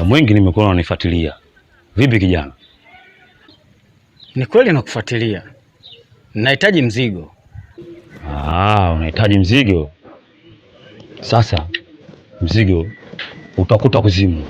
Muda mwingi nimekuwa unanifuatilia. Vipi kijana? Ni kweli nakufuatilia. Nahitaji mzigo. Unahitaji mzigo? Sasa mzigo utakuta kuzimu.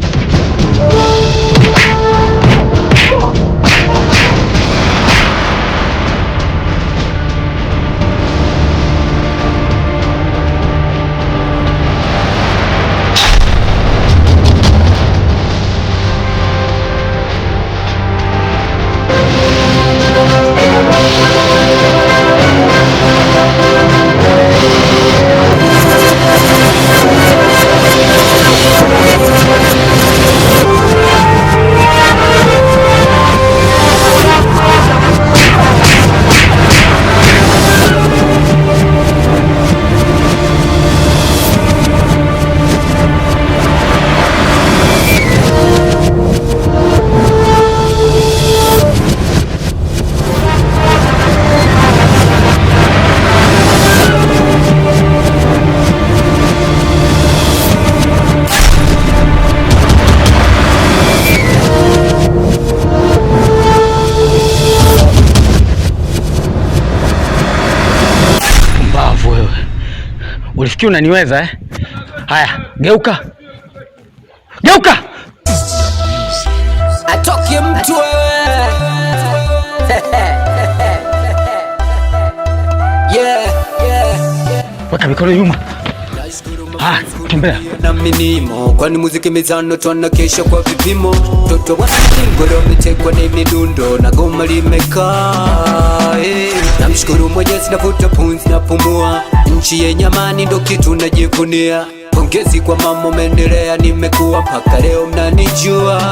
Ulifikiri unaniweza eh? Haya, geuka. Geuka! Atoke mtu wewe. Weka mikono nyuma. Tembea. Na minimo, kwani muziki mizano tuanakesha kwa vipimo. Toto wana ngoro mitekwa na midundo na goma limekaa. Namshukuru Mwenyezi navuta pumzi na pumua. Nchi yenye amani ndo kitu najivunia. Pongezi kwa mama umeendelea, nimekuwa mpaka leo mnanijua.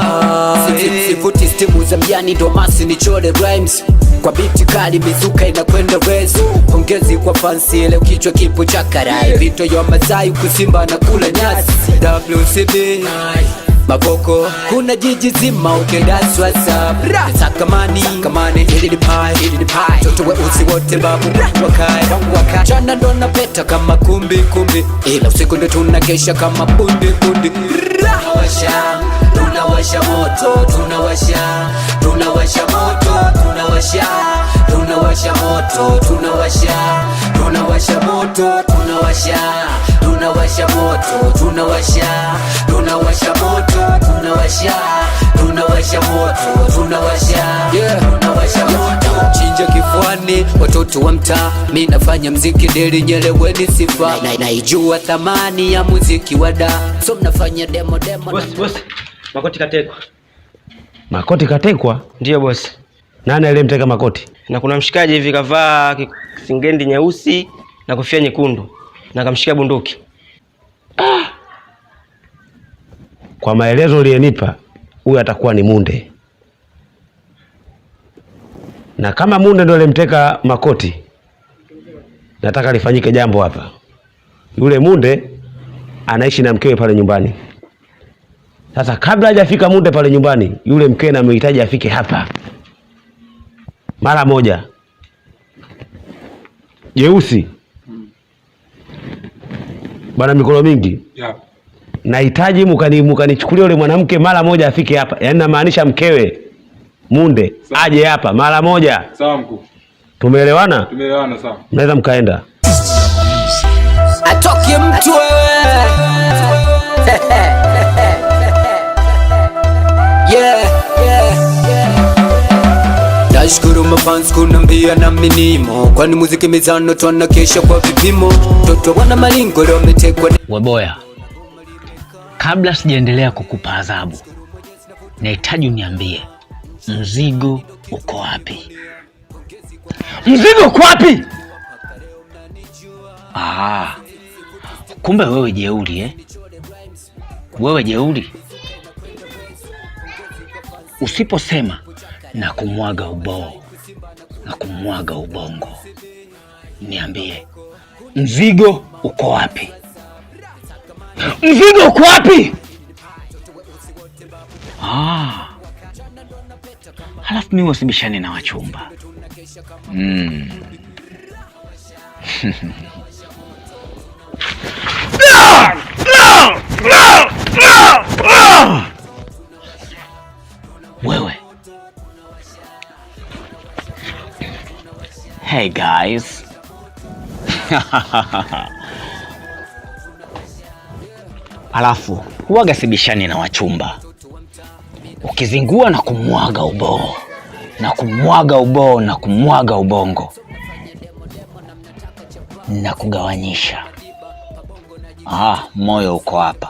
Sifuti stimu za mjani ndo masi nichore rhymes. Kwa biti kali mizuka inakwenda race. Pongezi kwa fansi leo kichwa kipo cha karai. Vito ya Masai kusimba na kula nyasi. WCB Maboko, kuna jiji zima ukendaswa sabra. Sakamani, hili ni pie Toto weusi wote babu wakai Chana ndo napeta kama kumbi ila usiku ndo tunakesha kama bundi Tunawasha moto, tunawasha moto, tunawasha moto, tunawasha moto, tunawasha moto, tunawasha moto. Chinja kifuani, watoto wa mtaa. Mimi nafanya mziki deli nyeleweni sifa. Naijua thamani ya muziki wa da. So mnafanya demo. Boss. Makoti katekwa. Makoti katekwa? Ndio boss. Nani aliyemteka Makoti? Na kuna mshikaji hivi kavaa singendi nyeusi na kofia nyekundu na kamshika bunduki. Kwa maelezo uliyenipa, huyu atakuwa ni Munde. Na kama Munde ndio alimteka Makoti, nataka lifanyike jambo hapa. Yule Munde anaishi na mkewe pale nyumbani. Sasa kabla hajafika Munde pale nyumbani, yule mkewe anamhitaji afike hapa mara moja. Jeusi. Bwana mikono mingi. Yeah. Nahitaji mukanichukulia yule mwanamke mara moja afike hapa. Yaani namaanisha mkewe Munde aje hapa mara moja. Sawa mkuu. Tumeelewana? Tumeelewana sawa. Mnaweza mkaenda. Atoke mtu wewe. Nashukuru mafans kunambia na minimo. Kwani muziki mizano tuanakesha kwa vipimo. Toto wana malingo leo metekwa. Weboya, kabla sijaendelea kukupa adhabu, nahitaji uniambie mzigo uko wapi? Mzigo uko wapi? Kumbe wewe jeuri eh? Wewe jeuri. Usiposema na kumwaga ubongo. Niambie mzigo uko wapi? Mzigo uko wapi? Halafu mimi usibishane na wachumba. guys. Alafu huwaga sibishani na wachumba. Ukizingua na kumwaga uboo na kumwaga uboo na kumwaga ubongo na kugawanyisha. Moyo uko hapa.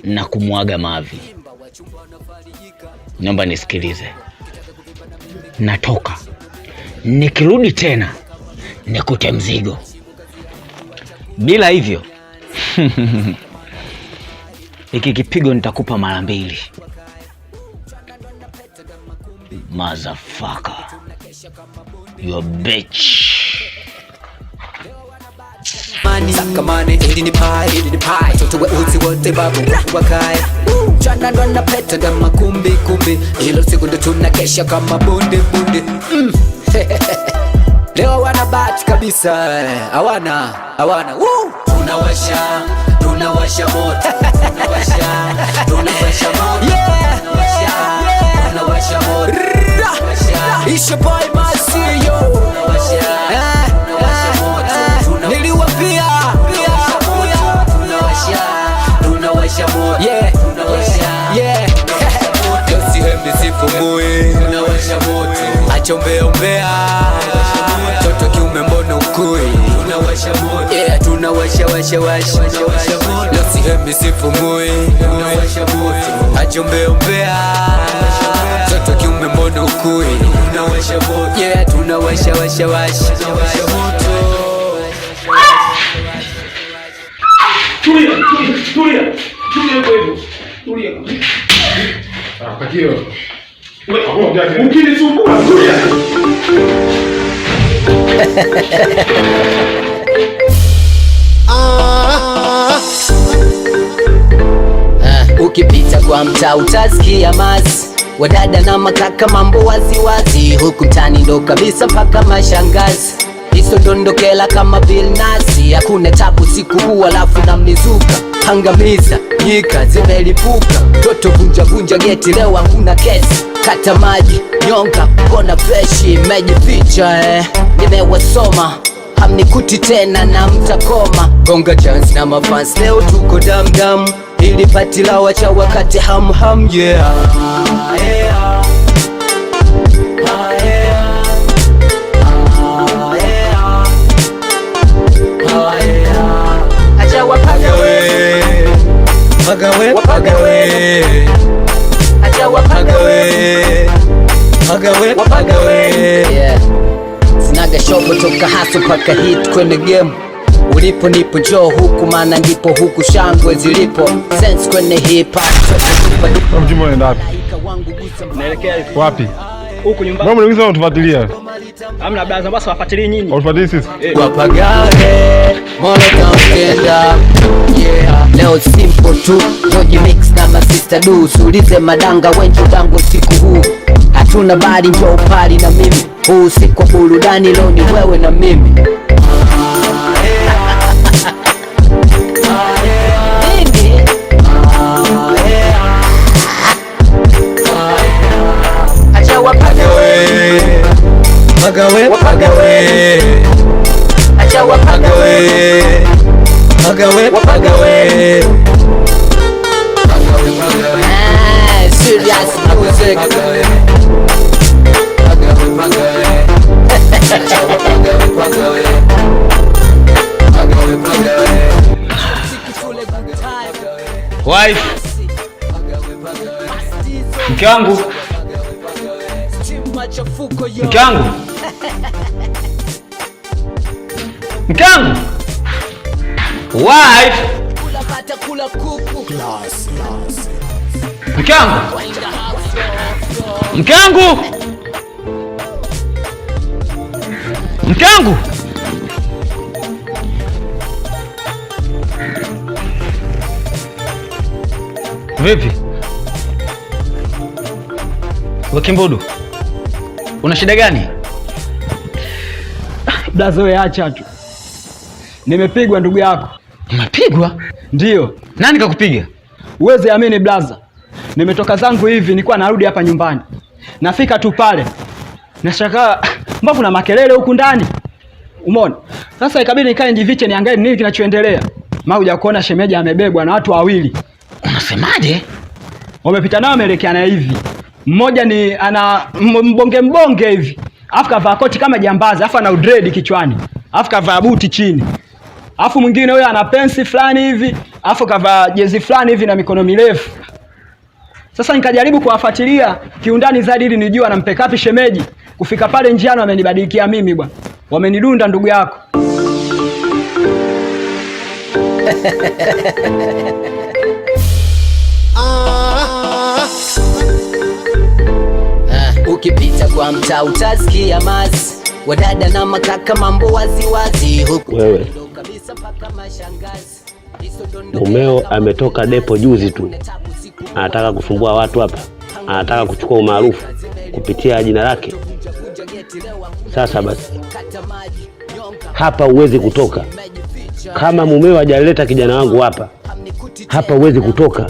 Na kumwaga mavi. Naomba nisikilize. Natoka. Nikirudi tena nikute mzigo. Bila hivyo hiki kipigo nitakupa mara 2. Motherfucker. You bitch. Sakamane, hili ni pie. Toto we uzi wote babu wakae. Chana ndo na peta da makumbi. Hilo siku ndo tunakesha kama bunde. Leo wana bat kabisa. Hawana. Tunawasha moto. Tunawasha moto. Tunawasha moto. It's your boy Masio. Niliwapia. Tunawasha moto. Yeah. Yosi hembi sifumui. Tunawasha moto. Achombeombea. Toto kiume mbono ukui. Tunawasha moto. Yeah, tunawasha. Yosi hembi sifumui. Tunawasha moto. Achombeombea. Toto kiume mbono ukui. Tunawasha moto. Yeah, tunawasha moto. Tulia. Pakio. Ukinisumbua tulia. Ukipita kwa mtaa utasikia mazi, wadada na makaka mambo waziwazi. Huku tani ndo kabisa mpaka mashangazi, hiso dondokela kama bilnasi. Hakuna tabu siku huu alafu na mizuka, hangamiza nyika zimelipuka. Toto vunja geti leo hakuna kesi, kata maji nyonga kona freshi. Mejificha nimewasoma, hamnikuti tena na mtakoma. Gonga chance na mafans leo tuko damdam, ili pati la wacha wakati ham yeah. Acha wapagawe. Acha wapagawe. Yeah. Sinaga shopo toka haso paka hit kwenye game. Ulipo nipo njoo huku, maana ndipo huku shangwe zilipo. Sense kwenye hip hop. Mjimo unaenda wapi? Naelekea wapi? Huku nyumbani. Mbona mnaingiza unatufuatilia? Hamna blaza, basi wafuatilie nyinyi. Wafuatilie sisi. Wapagawe. Mola kampenda. Yeah. Leo simple tu. Joji mix na masista du. Sulize madanga wenjo dango siku huu. Hatuna bali njoo pali na mimi. Huu siku burudani leo ni wewe na mimi. Wapagawe. Serious music. Wife. Mke wangu. Wife. Mke wangu. Vipi? Wakimbudu. Una shida gani? Blaza wewe acha tu. Nimepigwa ndugu yako. Umepigwa? Ndio. Nani kakupiga? Uweze amini blaza. Nimetoka zangu hivi nilikuwa narudi hapa nyumbani. Nafika tu pale. Nashangaa mbona kuna makelele huku ndani? Umeona? Sasa ikabidi nikae njiviche niangalie nini kinachoendelea. Maana kuona shemeji amebebwa na watu wawili. Unasemaje? Wamepita nao wameelekeana hivi. Mmoja ni ana mbonge hivi. Alafu kavaa koti kama jambazi, alafu ana dread kichwani. Alafu kavaa buti chini. Alafu mwingine huyo ana pensi fulani hivi, alafu kavaa jezi fulani hivi na mikono mirefu. Sasa nikajaribu kuwafuatilia kiundani zaidi ili nijue anampeka wapi shemeji. Kufika pale njiani wamenibadilikia mimi bwana. Wamenidunda ndugu yako. Ukipita kwa mtaa utasikia mazi, wadada na makaka mambo wazi wazi. Wewe mumeo ametoka depo juzi tu, anataka kusumbua watu hapa, anataka kuchukua umaarufu kupitia jina lake. Sasa basi, hapa uwezi kutoka kama mumeo hajaleta kijana wangu hapa. Hapa uwezi kutoka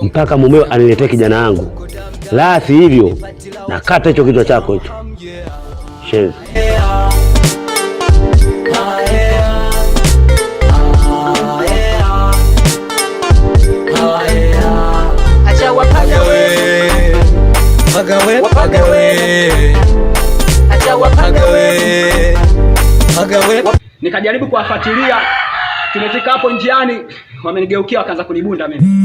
mpaka mumeo aniletee kijana wangu, la si hivyo nakata hicho kichwa chako hicho. Shenzi. Nikajaribu kuwafuatilia, tumefika hapo njiani wamenigeukia wakaanza kunibunda mimi.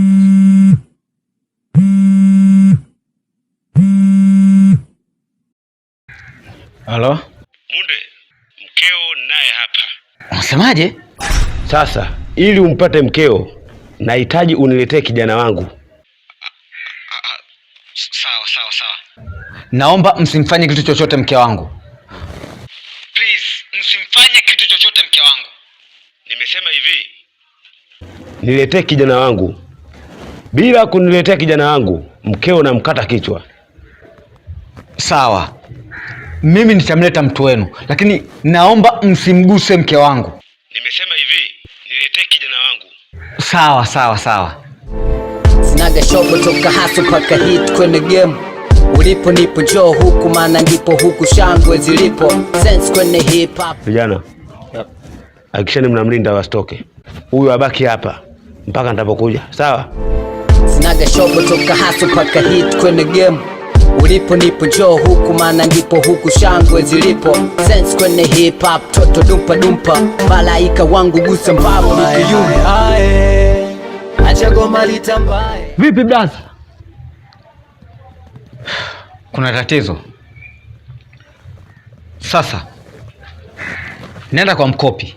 Halo? Munde, mkeo naye hapa. Unasemaje? Sasa ili umpate mkeo nahitaji uniletee kijana wangu. Sawa. Naomba msimfanye kitu chochote mke wangu. Please, msimfanye kitu chochote mke wangu. Nimesema hivi, niletee kijana wangu. Bila kuniletea kijana wangu, mkeo namkata kichwa. Sawa. Mimi nitamleta mtu wenu, lakini naomba msimguse mke wangu. Nimesema hivi, niletee kijana wangu. Sawa. Sinaga shobo toka haso paka hit kwenye game. Ulipo nipo njoo huku maana ndipo huku shangwe zilipo. Sense kwenye hip hop. Vijana, hakikisheni mnamlinda wasitoke. Huyu abaki hapa mpaka nitapokuja. Sawa? Sinaga shobo toka haso paka hit kwenye game. Ulipo nipo njoo huku maana ndipo huku shangwe zilipo. Sense kwenye hip hop, toto dumpa. Malaika wangu gusa mbavu nikiyumba. Acha goma litambae. Vipi brother? Kuna tatizo. Sasa nenda kwa mkopi,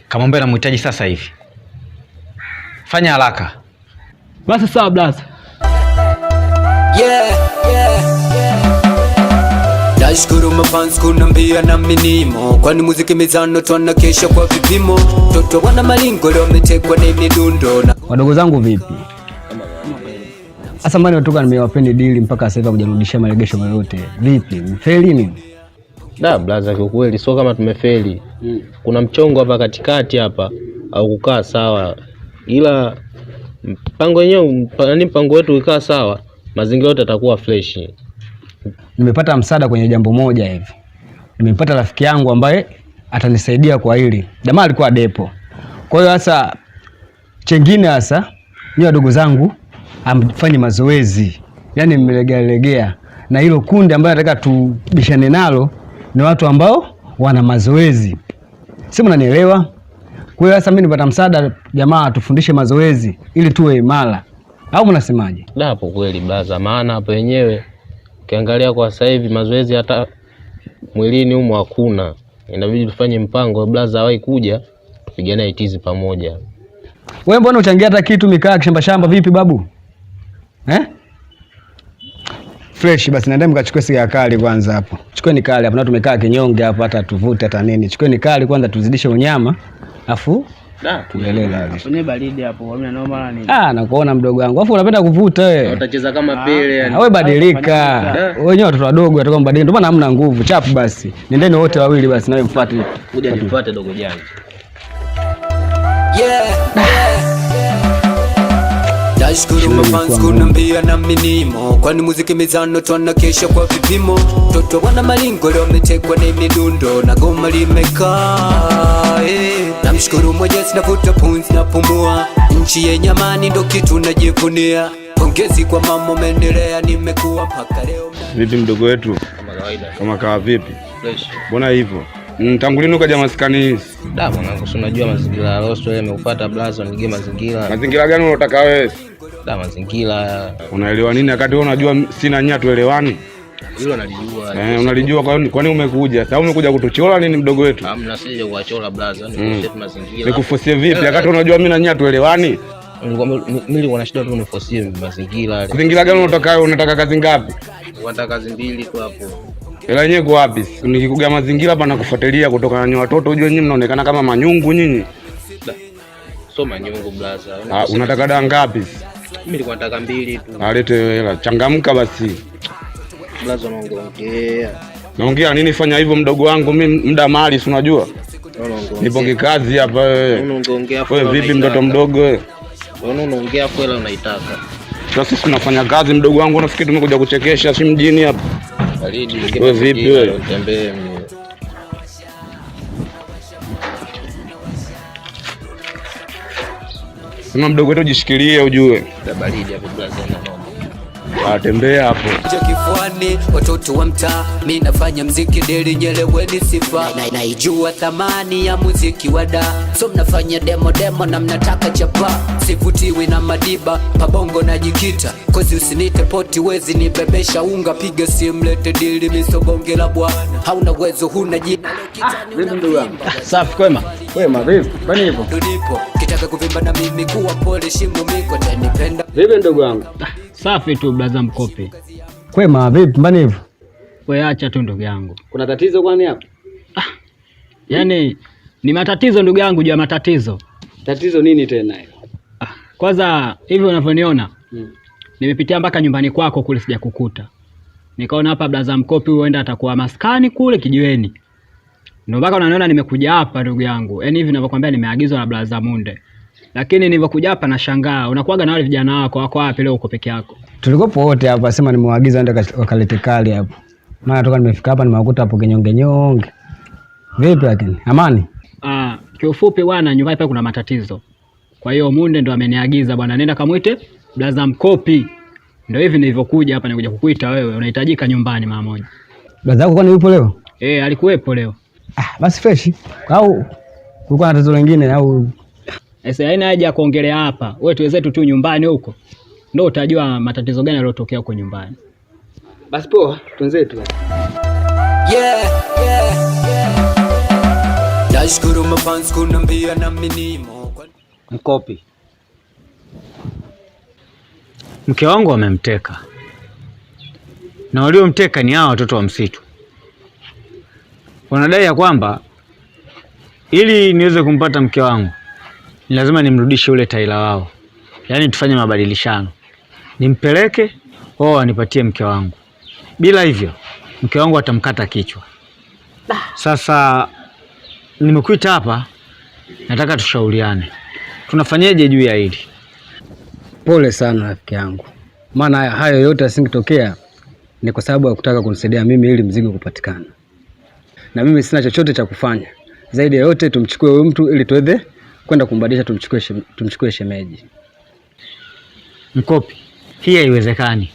kamwambia namhitaji sasa hivi. Fanya haraka. Basi sawa brother. Yeah. Nashukuru mafans kunambia na minimo, kwani muziki mizano tuana kesha kwa vipimo. Toto wana malingo leo metekwa na midundo. Wadogo zangu vipi? Asa mbani watoka nimewapeni deal mpaka sasa hivi hakujarudishia maregesho yoyote. Vipi? Mfeli nini? Da blaza, kwa kweli sio kama tumefeli. Kuna mchongo hapa katikati hapa au kukaa sawa. Ila mpango wenyewe, mpango wetu ukikaa sawa, mazingira yote yatakuwa fresh. Nimepata msaada kwenye jambo moja hivi. Nimepata rafiki yangu ambaye atanisaidia kwa hili. Jamaa alikuwa depo. Kwa hiyo sasa chengine sasa ni wadogo zangu amfanye mazoezi. Yaani mmelegea na hilo kundi ambaye nataka tubishane nalo ni watu ambao wana mazoezi. Si mnanielewa? Kwa hiyo sasa mimi nipata msaada, jamaa tufundishe mazoezi ili tuwe imara. Au mnasemaje? Da hapo kweli blaza, maana hapo wenyewe ukiangalia kwa sasa hivi mazoezi hata mwilini humo hakuna. Inabidi tufanye mpango blaza, hawahi kuja tupigane itizi pamoja. Wewe mbona uchangia hata kitu mikaa kishamba vipi babu? Fresh basi naenda mkachukue siga kali kwanza hapo. Chukue kali hapo na tumekaa kinyonge hapo hata tuvute hata nini. Chukue kali kwanza tuzidishe unyama. Afu tuelewe. Kwenye baridi hapo, mimi naomba nini? Nakuona mdogo wangu. Afu unapenda kuvuta wewe. Utacheza kama Pele yani. Wewe badilika. Wenyewe watoto wadogo watakuwa mbadilika. Ndio maana hamna nguvu. Chapu basi. Nendeni wote wawili basi nawe mfuate. Kuja nifuate dogo janja. Nashukuru mafans kunambia na minimo, kwani muziki mizano twana kesha kwa vipimo. Toto wana malingo leo metekwa na midundo na goma limekaa. Namshukuru Mwenyezi navuta pumzi na pumua, nchi yenye amani ndo kitu najivunia. Pongezi kwa mama umeendelea, nimekuwa mpaka leo. Vipi mdogo wetu? Kama kawaida. Kama kawa vipi? Fresh. Mbona hivyo? Tangu lini ukaja maskani hizi? Da mwanangu, si unajua mazingira ya Rosto ile ameufuata blaza, nige mazingira. Mazingira gani unataka wewe? Da mazingira. Unaelewa nini wakati wewe unajua sina nya tuelewani? Hilo nalijua. Unajua kwa nini umekuja? Sasa umekuja kutuchola nini mdogo wetu? Hamna, sije kuachola blaza, ni mazingira. Nikufosie vipi wakati unajua mimi na nya tuelewani? Mimi nilikuwa na shida tu nifosie mazingira. Mazingira gani unataka wewe? Unataka kazi ngapi? Unataka kazi 2 tu hapo. Hela yenyewe kwa wapi? Nikikuga mazingira hapa nakufuatilia kutoka na watoto, ujue nyinyi mnaonekana kama manyungu nyinyi. So manyungu blaza. Unataka dawa ngapi? Mimi nilikuwa nataka 2 tu. Alete hela, changamka basi. Blaza unaongea. Naongea nini? Fanya hivyo mdogo wangu, mimi muda mali si unajua. Nipo kikazi hapa wewe. Unaongea wewe vipi mtoto mdogo wewe? Wewe unaongea kweli unaitaka. Sasa sisi tunafanya kazi mdogo wangu, unafikiri tumekuja kuchekesha si mjini hapa? Wewe vipi wewe? Utembee mimi. Sema mdogo wetu jishikilie ujue. Baridi hapo blaza na noma. Tembea hapo. Kifuani watoto wa mtaa, mimi nafanya mziki deli nyeleweni sifa. Naijua thamani ya muziki wa da. So mnafanya demo na mnataka chapa. Sivutiwi na madiba, pabongo na jikita. Kozi usinite poti wezi nibebesha unga. Piga simu lete dili misobonge la bwana. Hauna uwezo huna jina. Vipi ndugu yangu? Safi kwema. Kwema vipi? Kwani hivyo? Ndipo kitaka kuvimba na mimi kuwa pole shimo miko tanipenda. Vipi ndugu yangu? Safi tu blaza Mkopi. Kwema vipi? Mbona hivyo? Wewe acha tu ndugu yangu. Kuna tatizo kwani hapo? Yaani ni matatizo ndugu yangu juu ya matatizo. Tatizo nini tena hiyo? Kwanza hivi unavyoniona, nimepitia mpaka nyumbani kwako kule sijakukuta. Nikaona hapa blaza Mkopi huenda atakuwa maskani kule kijiweni. Ndio mpaka unaniona nimekuja hapa ndugu yangu. Yaani hivi ninavyokuambia nimeagizwa na blaza Munde. Lakini nilipokuja hapa nashangaa, unakuaga na wale vijana wako wapi leo uko peke yako? Tulikopo wote hapa, sema nimewaagiza aende wakalete kali hapo. Maana toka nimefika hapa nimewakuta hapo kinyonge. Vipi lakini? Amani? Kiufupi bwana, nyumbani pale kuna matatizo. Kwa hiyo Munde ndo ameniagiza bwana, nenda kamwite blaza Mkopi. Ndio hivi nilivyokuja hapa, nikuja kukuita wewe, unahitajika nyumbani mara moja. Blaza yako kwani yupo leo? Alikuwepo leo. Basi fresh. Au kulikuwa na tatizo lingine au? Sasa haina haja ya kuongelea hapa. Wewe tuwezetu tu nyumbani huko. Ndio utajua matatizo gani yaliyotokea huko nyumbani. Basi poa, tuenzetu. Nashukuru mafans kunambia na minimo. Mkopi. Mke wangu amemteka. Na waliomteka ni hao watoto wa msitu. Wanadai ya kwamba ili niweze kumpata mke wangu ni lazima nimrudishe ule taila wao. Yaani tufanye mabadilishano. Nimpeleke wao wanipatie mke wangu. Bila hivyo mke wangu atamkata kichwa. Sasa nimekuita hapa, nataka tushauriane. Tunafanyaje juu ya hili? Pole sana rafiki yangu. Maana hayo yote yasingetokea ni kwa sababu ya kutaka kunisaidia mimi ili mzigo kupatikana. Na mimi sina chochote cha kufanya. Zaidi ya yote tumchukue huyo mtu ili tuweze kwenda kumbadilisha, tumchukue shemeji. Mkopi, hii haiwezekani.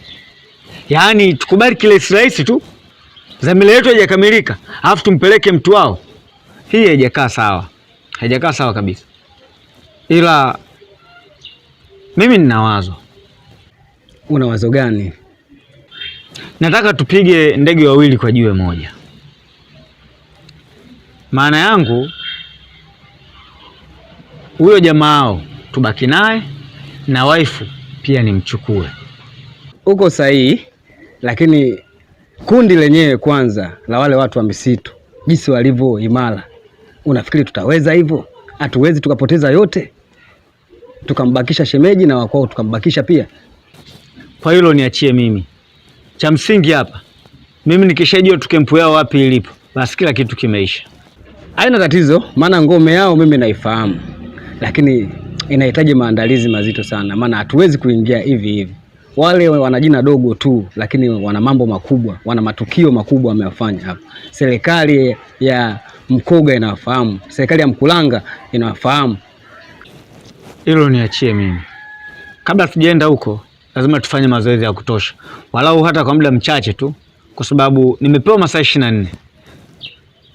Yaani tukubali kile rahisi tu. Dhamira yetu haijakamilika, alafu tumpeleke mtu wao. Hii haijakaa sawa. Haijakaa sawa kabisa. Ila mimi nina wazo. Una wazo gani? Nataka tupige ndege wawili kwa jiwe moja. Maana yangu huyo jamaa tubaki naye na waifu pia nimchukue. Uko sahihi, lakini kundi lenyewe kwanza la wale watu wa misitu jinsi walivyo imara, unafikiri tutaweza hivyo? Hatuwezi tukapoteza yote tukambakisha shemeji na wakwao tukambakisha pia. Kwa hilo niachie mimi. Cha msingi hapa mimi nikishajua tukempu yao wapi ilipo, basi kila kitu kimeisha. Haina tatizo, maana ngome yao mimi naifahamu. Lakini inahitaji maandalizi mazito sana, maana hatuwezi kuingia hivi hivi. Wale wana jina dogo tu, lakini wana mambo makubwa, wana matukio makubwa wameyafanya hapa. Serikali ya Mkoga inawafahamu, serikali ya Mkulanga inawafahamu. Hilo niachie mimi. Kabla tujaenda huko, lazima tufanye mazoezi ya kutosha, walau hata kwa muda mchache tu, kwa sababu nimepewa masaa 24.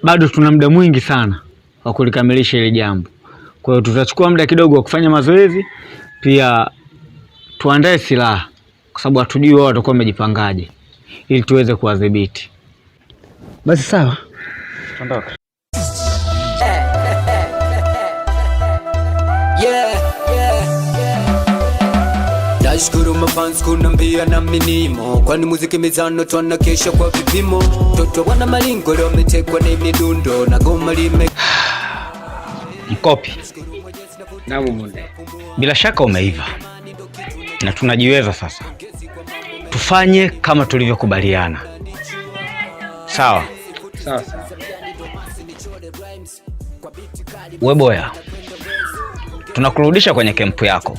Bado tuna muda mwingi sana wa kulikamilisha ile jambo. Kwa hiyo tutachukua muda kidogo wa kufanya mazoezi, pia tuandae silaha kwa sababu hatujui wao watakuwa wamejipangaje ili tuweze kuwadhibiti. Basi sawa. Ondoka. Nashukuru mafans kunambia na minimo, kwani muziki mizano twanakesha kwa vipimo. Toto wana malingo leo wametekwa na midundo na goma lime Mkopi. Naam Munde. Bila shaka umeiva na tunajiweza sasa. Tufanye kama tulivyokubaliana. Sawa? Sawa. Weboya, tunakurudisha kwenye kempu yako.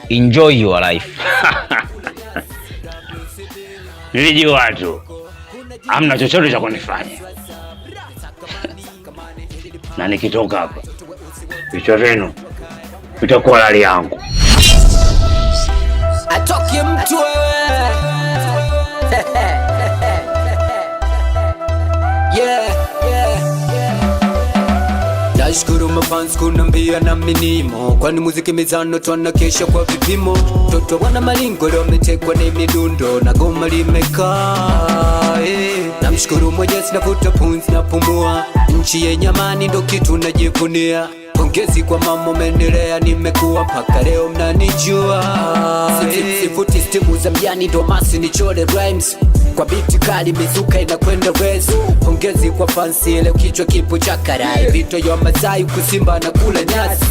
Enjoy your life. Nilijua tu hamna chochote cha kunifanya. Na nikitoka hapa vichwa vyenu vitakuwa lali yangu. Atoke mtu wewe. Nashukuru mafans kunambia na minimo, kwani muziki mizano twanakesha kwa vipimo. Toto wana malingo leo wametekwa na midundo na goma limekaa. Namshukuru Mwenyezi navuta pumzi na pumua, nchi yenye amani ndo kitu najivunia. Pongezi kwa mama mendelea, nimekuwa mpaka leo mnanijua. Sifuti stimu za mjani ndo masi nichore rhymes kwa biti kali, mizuka inakwenda race. Pongezi kwa fansi leo kichwa kipo cha karai, vito ya Masai kusimba na kula nyasi.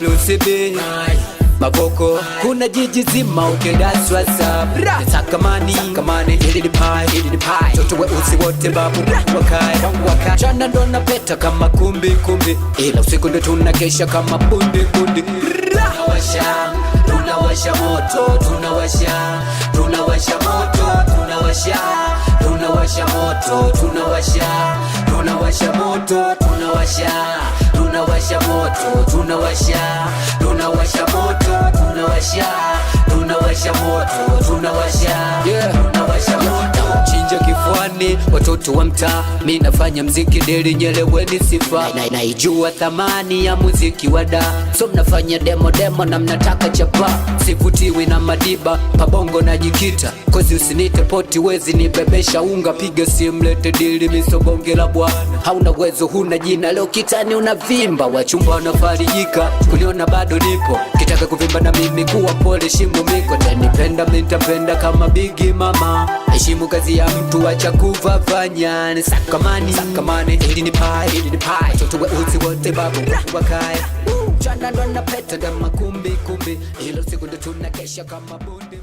WCB Maboko kuna jiji zima ukidaswa sabra. Sakamani hili ni pie toto weusi wote babu wakai chana ndo napeta kama kumbi ila usiku ndo tunakesha kama bundi tunawasha moto tunawasha moto tunawasha moto tunawasha moto chinja kifuani watoto wa mtaa. Mimi nafanya mziki deli nyeleweni sifa naijua thamani ya muziki wa da. So mnafanya demo na mnataka chapa, sivutiwi na madiba pabongo na jikita. Kozi usinite poti wezi nibebesha unga, piga simlete dili misobonge la bwana. Hauna uwezo huna jina leo kitani unavimba, wachumba wanafarijika kuliona bado nipo. Kitaka kuvimba na mimi kuwa pole shimu miko, tanipenda mintapenda kama bigi mama. Heshimu kazi ya mtu acha kuvavanya. Sakamani hili ni pie toto weusi wote babu wakai chana ndo napeta kama kumbi ilo siku ndo tunakesha kama bundi.